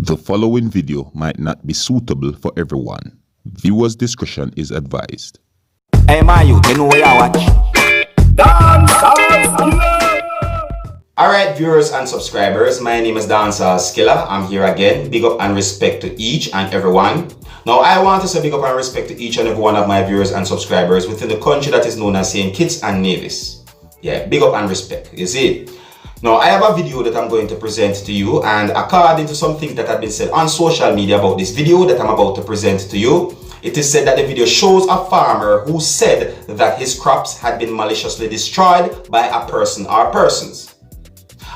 The following video might not be suitable for everyone. Viewers' discretion is advised. Hey, my youth, you know where I watch? Dancehall skilla! Alright, viewers and subscribers, my name is Dancehall skilla. I'm here again. Big up and respect to each and everyone. Now, I want to say big up and respect to each and every one of my viewers and subscribers within the country that is known as St. Kitts and Nevis. Yeah, big up and respect, you see. Now, I have a video that I'm going to present to you, and according to some things that have been said on social media about this video that I'm about to present to you, it is said that the video shows a farmer who said that his crops had been maliciously destroyed by a person or persons.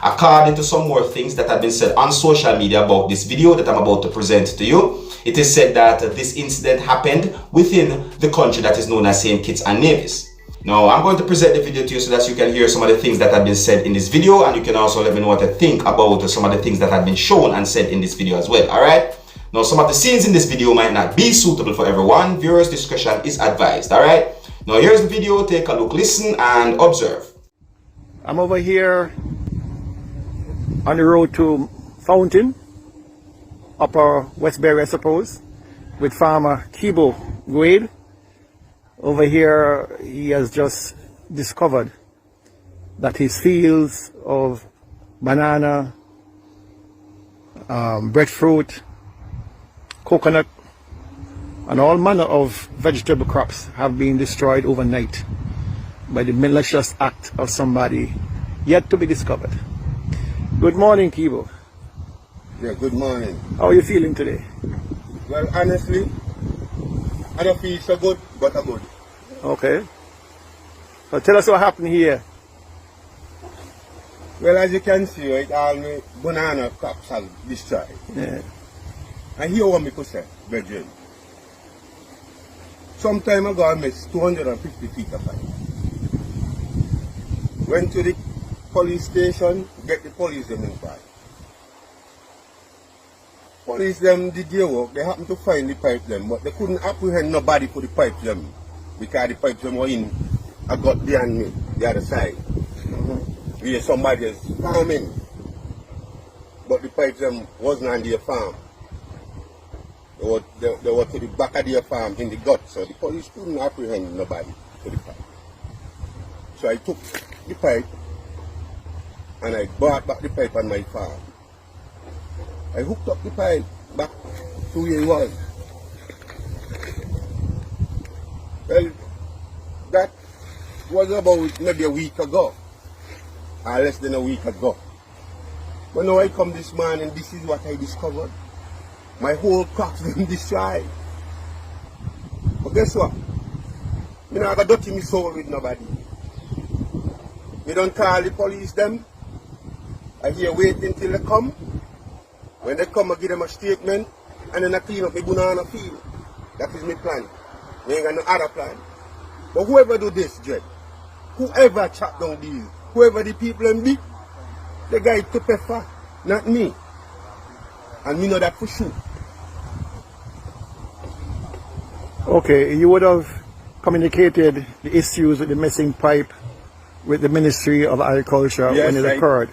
According to some more things that have been said on social media about this video that I'm about to present to you, it is said that this incident happened within the country that is known as St. Kitts and Nevis. Now, I'm going to present the video to you so that you can hear some of the things that have been said in this video, and you can also let me know what you think about some of the things that have been shown and said in this video as well, alright? Now, some of the scenes in this video might not be suitable for everyone. Viewers' discretion is advised, alright? Now, here's the video. Take a look, listen, and observe. I'm over here on the road to Fountain, Upper Westbury, I suppose, with farmer Kibo Wade. Over here, he has just discovered that his fields of banana, breadfruit, coconut, and all manner of vegetable crops have been destroyed overnight by the malicious act of somebody yet to be discovered. Good morning, Kibo. Yeah, good morning. How are you feeling today? Well, honestly, I don't feel so good, but I'm good. Okay. So tell us what happened here. Well, as you can see, right, all my banana crops are destroyed. Yeah. And here what I could say, brethren. Some time ago, I missed 250 feet of pipe. Went to the police station, get the police them involved. Police them did their work, they happened to find the pipe them, but they couldn't apprehend nobody for the pipe them. Because the pipes them were in, I got behind me, the other side. Where somebody is farming. But the pipes them wasn't on their farm. They were to the back of their farm in the gut, so the police couldn't apprehend nobody for the pipe. So I took the pipe and I brought back the pipe on my farm. I hooked up the pipe back to where it was. Well, that was about maybe a week ago, or less than a week ago. But now I come this morning, this is what I discovered. My whole crops been destroyed. But guess what? I don't have a dirty my soul with nobody. We don't call the police them. I here wait until they come. When they come, I give them a statement, and then I clean up my banana field. That is my plan. We ain't got no other plan. But whoever do this, Jed, whoever chop down these, whoever the people them be, the guy to pay for, not me. And me know that for sure. Okay, you would have communicated the issues with the missing pipe with the Ministry of Agriculture when it occurred.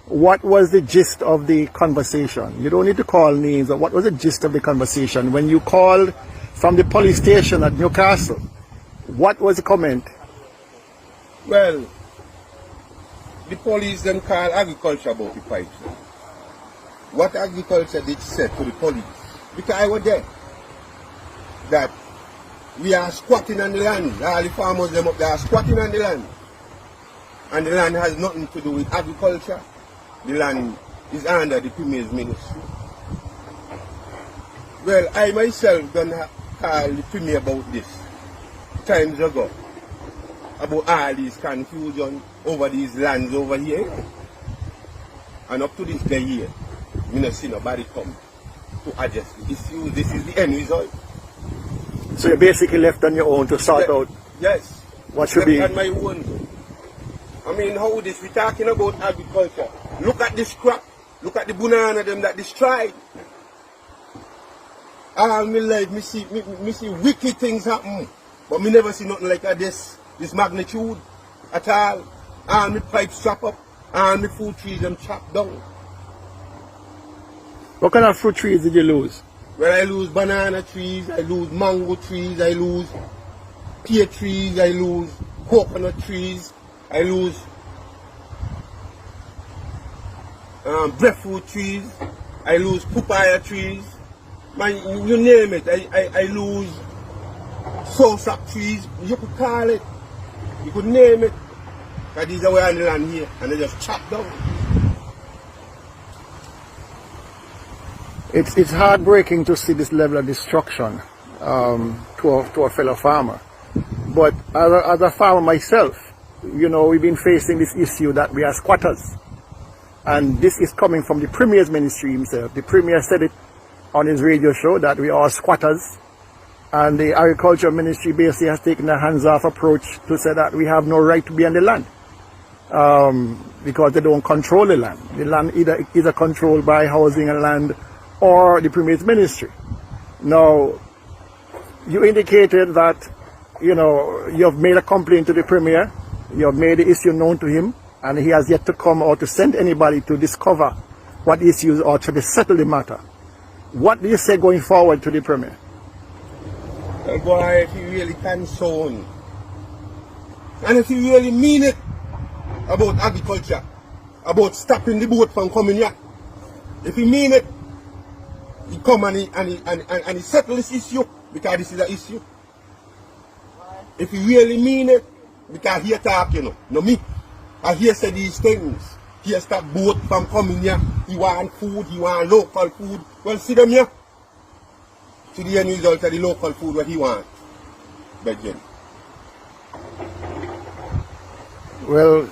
What was the gist of the conversation? You don't need to call names, but what was the gist of the conversation? When you called from the police station at Newcastle, what was the comment? Well, the police then call agriculture about the pipes. What agriculture did say to the police, because I was there, that we are squatting on the land. All the farmers them up there are squatting on the land. And the land has nothing to do with agriculture. The land is under the Premier's ministry. Well, I myself done call the Premier about this times ago, about all these confusion over these lands over here. And up to this day here, we don't see nobody come to address the issue. This is the end result. So you basically left on your own to sort out yes, what should be on my own. I mean, how this, we talking about agriculture. Look at this crop. Look at the banana them that destroyed. All my life, me see wicked things happen. But me never see nothing like this magnitude at all. All my pipes chop up. All my food trees them chop down. What kind of fruit trees did you lose? Well, I lose banana trees, I lose mango trees, I lose pear trees, I lose coconut trees, I lose breadfruit trees, I lose papaya trees, man, you name it. I lose soursop trees, you could call it, you could name it. Because these are where on the land here, and they just chop down. It's heartbreaking to see this level of destruction to a fellow farmer. But as a farmer myself, you know, we've been facing this issue that we are squatters. And this is coming from the Premier's ministry himself. The Premier said it on his radio show that we are squatters. And the Agriculture Ministry basically has taken a hands-off approach to say that we have no right to be on the land. Because they don't control the land. The land either controlled by Housing and Land or the Premier's ministry. Now, you indicated that, you know, you have made a complaint to the Premier, you have made the issue known to him, and he has yet to come or to send anybody to discover what issues or to settle the matter. What do you say going forward to the Premier? Well, boy, if he really can sound, and if he really mean it about agriculture, about stopping the boat from coming here, if he mean it, he come and he settle this issue, because this is an issue. If he really mean it, because he talk, you know, no me. And he said these things. He stop boat from coming here. He want food, he want local food. Well, see them here. See the end result of the local food what he want. Begin. Well,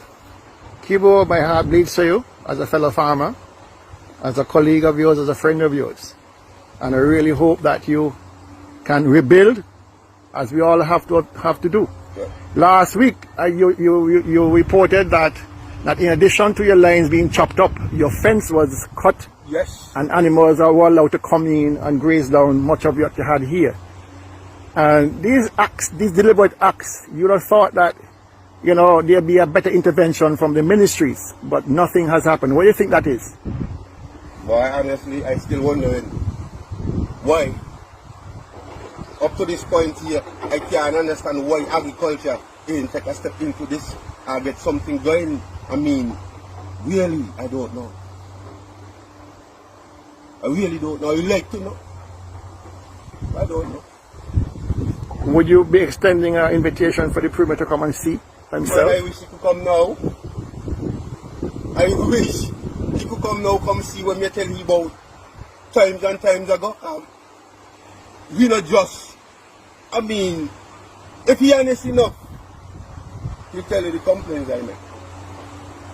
Kibo, my heart bleeds for you as a fellow farmer, as a colleague of yours, as a friend of yours. And I really hope that you can rebuild, as we all have to do. Yeah. Last week, you reported that in addition to your lines being chopped up, your fence was cut. Yes. And animals are allowed to come in and graze down much of what you had here. And these acts, these deliberate acts, you would have thought that, you know, there'd be a better intervention from the ministries, but nothing has happened. What do you think that is? Boy, honestly, I still wondering why. Up to this point here, I can't understand why agriculture ain't take a step into this and get something going. I mean, really, I don't know. I really don't know. You like to know? I don't know. Would you be extending an invitation for the Premier to come and see himself? Well, I wish he could come now. I wish he could come now, come see what me tell you about times and times ago. We not just, I mean, if he honest enough, he'll tell you the complaints I make.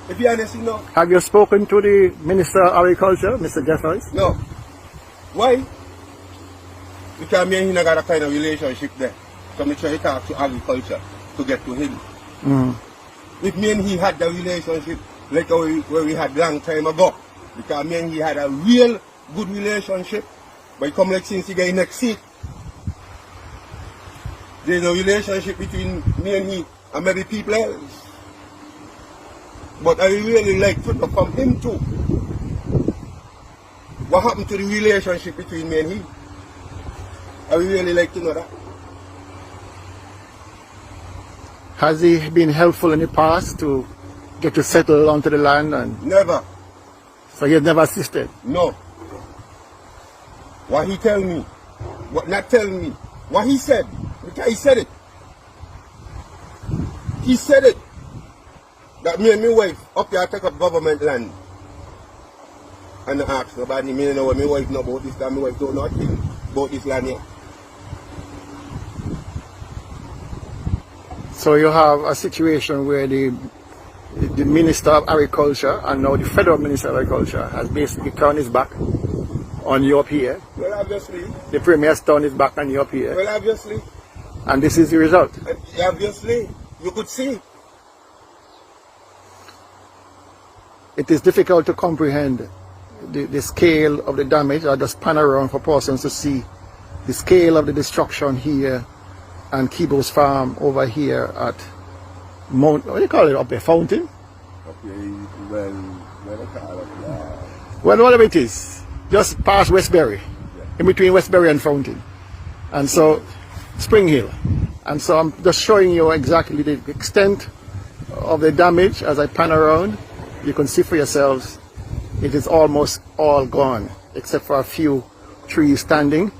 If he honest enough. Have you spoken to the Minister of Agriculture, Mr. Jeffers? No. Why? Because me and him got a kind of relationship there. So me try to talk to agriculture to get to him. If me and he had the relationship like where we had long time ago, because me and he had a real good relationship, but come like since he got next seat, there's no relationship between me and he and maybe people else. But I really like to know from him too. What happened to the relationship between me and he? I really like to know that. Has he been helpful in the past to get you settled onto the land? And Never. so he has never assisted? No. What he tell me, what not tell me, what he said, because he said it. He said it. That me and my wife up here take up government land. And I ask nobody, me don't know what my wife know about this, and my wife don't know nothing about this land here. So you have a situation where the Minister of Agriculture and now the Federal Minister of Agriculture has basically turned his back on you up here. Well, obviously. The Premier has turned his back on you up here. Well, obviously. And this is the result. And obviously, you could see. It is difficult to comprehend the scale of the damage. I just pan around for persons to see the scale of the destruction here and Kibo's farm over here at Mount, what do you call it up there, Fountain? Okay, well, I call it, Well, whatever it is, just past Westbury, in between Westbury and Fountain. And so, Spring Hill. And so I'm just showing you exactly the extent of the damage as I pan around. You can see for yourselves, it is almost all gone, except for a few trees standing.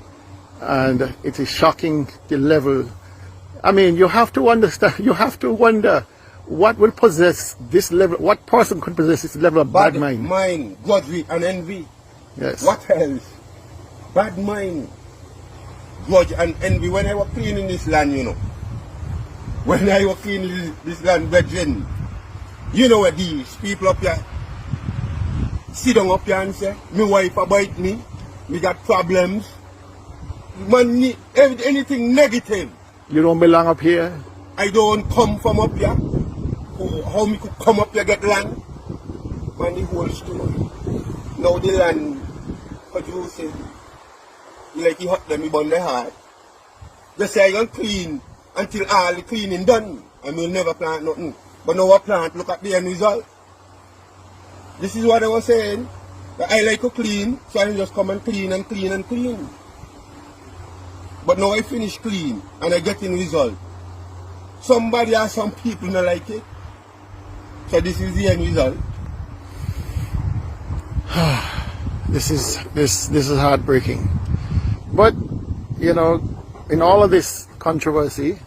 And it is shocking the level. I mean, you have to understand, you have to wonder what will possess this level, what person could possess this level of bad mind? Mind, grudge and envy. Yes. What else? Bad mind, grudge and envy. When I was cleaning this land, you know, when I was cleaning this land, brethren, you know what these people up here sit down up here and say, my wife bite me, me got problems. Man, anything negative. You don't belong up here. I don't come from up here. How me could come up here get land? Man, the whole story. Now the land, what you say, like you hot them, you burn the heart. They say I gonna clean until all the cleaning done, and we'll never plant nothing. But now I plant, look at the end result. This is what I was saying. That I like to clean, so I just come and clean and clean and clean. But now I finish clean and I get in result. Somebody or some people not like it. So this is the end result. This is heartbreaking. But you know, in all of this controversy,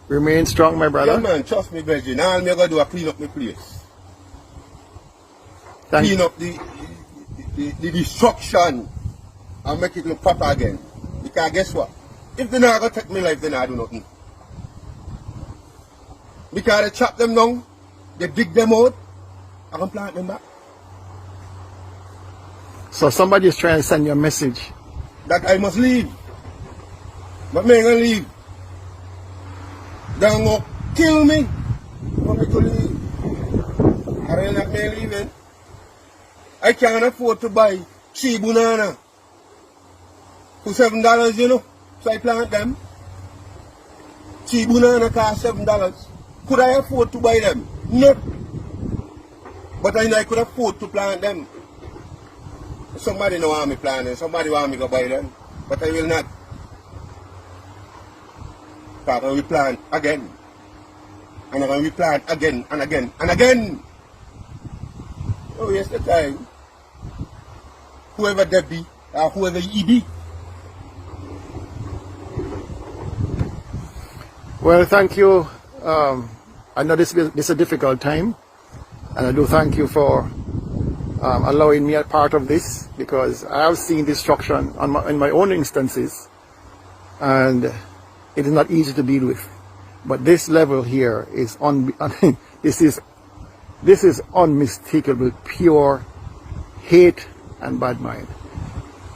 remain strong, my brother. Yeah, man, trust me, Benji. Now all me gonna do is clean up my place. Thank Clean up the destruction and make it look proper again. Because guess what? If they're not gonna take my life, then I do nothing. Because they chop them down, they dig them out, I can plant them back. So somebody is trying to send you a message That I must leave. But me ain't gonna leave. They're gonna kill me for me to leave. I really not me leaving. I can't afford to buy 3 banana for $7, you know. So I plant them. 3 banana cost $7. Could I afford to buy them? No. But I know I could afford to plant them. Somebody know want me plant them. Somebody want me to buy them. But I will not. Because I will plant again. And I will plant again and again and again. Oh, yes, the time. Whoever that be, or whoever he be. Well, thank you. I know this is a difficult time, and I do thank you for allowing me a part of this, because I have seen destruction in my own instances, and it is not easy to deal with. But this level here is this is unmistakable, pure hate and bad mind.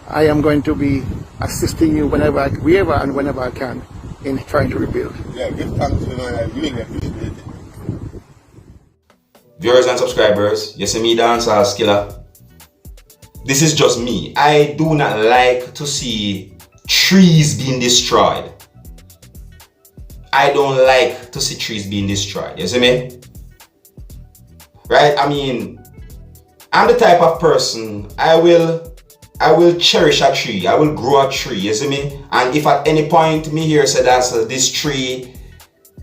I am going to be assisting you wherever I can in trying to rebuild. Yeah, give thanks to man. I really appreciate it. Viewers and subscribers, you see me, Dancehall Skilla. This is just me. I do not like to see trees being destroyed. I don't like to see trees being destroyed. You see me? Right? I mean, I'm the type of person, I will cherish a tree. I will grow a tree. You see me? And if at any point me here say that this tree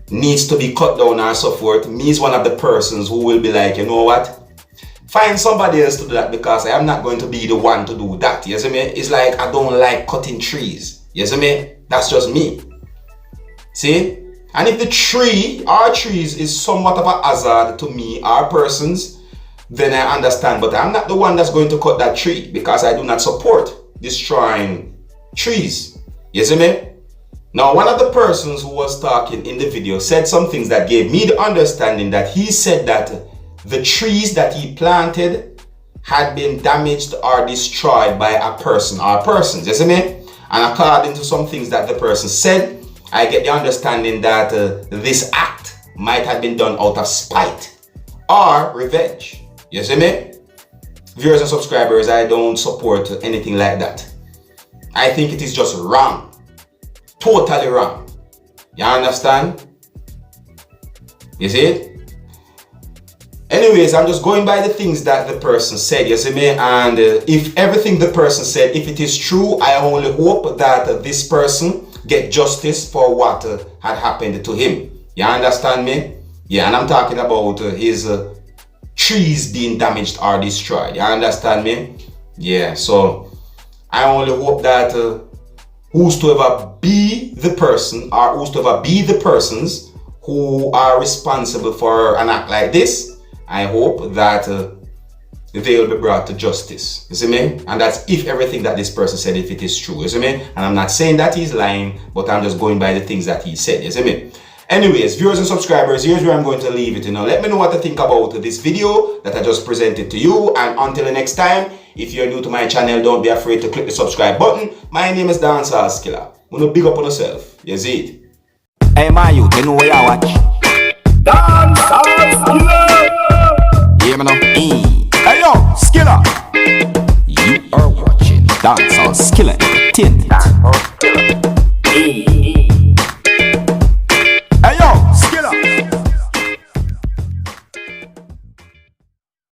needs to be cut down and so forth, me is one of the persons who will be like, you know what? Find somebody else to do that, because I am not going to be the one to do that. You see me? It's like I don't like cutting trees. You see me? That's just me. See? And if the tree, our trees, is somewhat of a hazard to me, our persons, then I understand. But I'm not the one that's going to cut that tree, because I do not support destroying trees. You see me? Now, one of the persons who was talking in the video said some things that gave me the understanding that he said that the trees that he planted had been damaged or destroyed by a person or persons. You see me? And according to some things that the person said, I get the understanding that this act might have been done out of spite or revenge. You see me? Viewers and subscribers, I don't support anything like that. I think it is just wrong. Totally wrong. You understand? You see it? Anyways, I'm just going by the things that the person said, you see me? And if everything the person said, if it is true, I only hope that this person get justice for what had happened to him. You understand me? Yeah, and I'm talking about his trees being damaged or destroyed. You understand me? Yeah, so I only hope that whosoever be the person or whosoever be the persons who are responsible for an act like this, I hope that they will be brought to justice. You see me? And that's if everything that this person said, if it is true. You see me? And I'm not saying that he's lying, but I'm just going by the things that he said. You see me? Anyways, viewers and subscribers, here's where I'm going to leave it. Let me know what to think about this video that I just presented to you. And until the next time, if you're new to my channel, don't be afraid to click the subscribe button. My name is Dancehall Skilla. I'm gonna big up on yourself. You see it? Hey, my youth, you know where you watch? Dancehall Skilla! Hear me now? Hey, yo, Skilla! You are watching Dancehall Skilla Entertainment.